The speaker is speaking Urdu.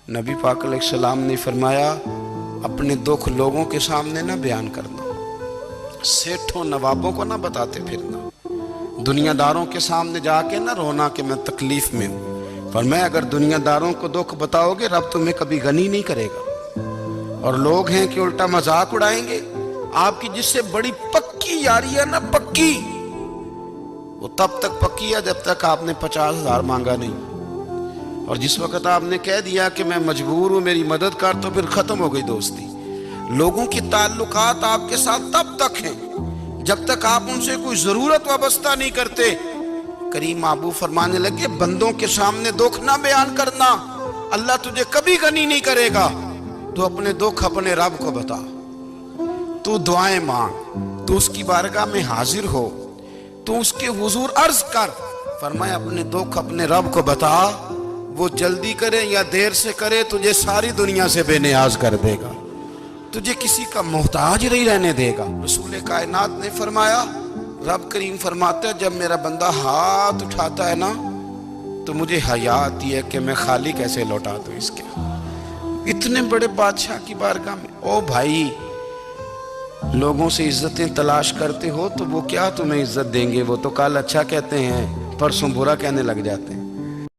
نبی پاک علیہ السلام نے فرمایا اپنے دکھ لوگوں کے سامنے نہ بیان کرنا، سیٹھوں نوابوں کو نہ بتاتے پھرنا، دنیا داروں کے سامنے جا کے نہ رونا کہ میں تکلیف میں ہوں۔ فرمایا اگر دنیا داروں کو دکھ بتاؤ گے رب تمہیں کبھی غنی نہیں کرے گا، اور لوگ ہیں کہ الٹا مذاق اڑائیں گے۔ آپ کی جس سے بڑی پکی یاری ہے نا، پکی، وہ تب تک پکی ہے جب تک آپ نے 50,000 مانگا نہیں، اور جس وقت آپ نے کہہ دیا کہ میں مجبور ہوں میری مدد کر، تو پھر ختم ہو گئی دوستی۔ لوگوں کی تعلقات آپ کے ساتھ تب تک ہیں جب تک آپ ان سے کوئی ضرورت وابستہ نہیں کرتے۔ کریم محبوب فرمانے لگے بندوں کے سامنے دکھ نہ بیان کرنا، اللہ تجھے کبھی غنی نہیں کرے گا۔ تو اپنے دکھ اپنے رب کو بتا، تو دعائیں مانگ، تو اس کی بارگاہ میں حاضر ہو، تو اس کے حضور عرض کر۔ فرمایا اپنے دکھ اپنے رب کو بتا، وہ جلدی کرے یا دیر سے کرے تجھے ساری دنیا سے بے نیاز کر دے گا، تجھے کسی کا محتاج نہیں رہنے دے گا۔ رسول کائنات نے فرمایا، رب کریم فرماتا ہے جب میرا بندہ ہاتھ اٹھاتا ہے نا تو مجھے حیا آتی ہے کہ میں خالی کیسے لوٹا دوں اس کے۔ اتنے بڑے بادشاہ کی بارگاہ میں، او بھائی لوگوں سے عزتیں تلاش کرتے ہو تو وہ کیا تمہیں عزت دیں گے؟ وہ تو کل اچھا کہتے ہیں پرسوں برا کہنے لگ جاتے ہیں۔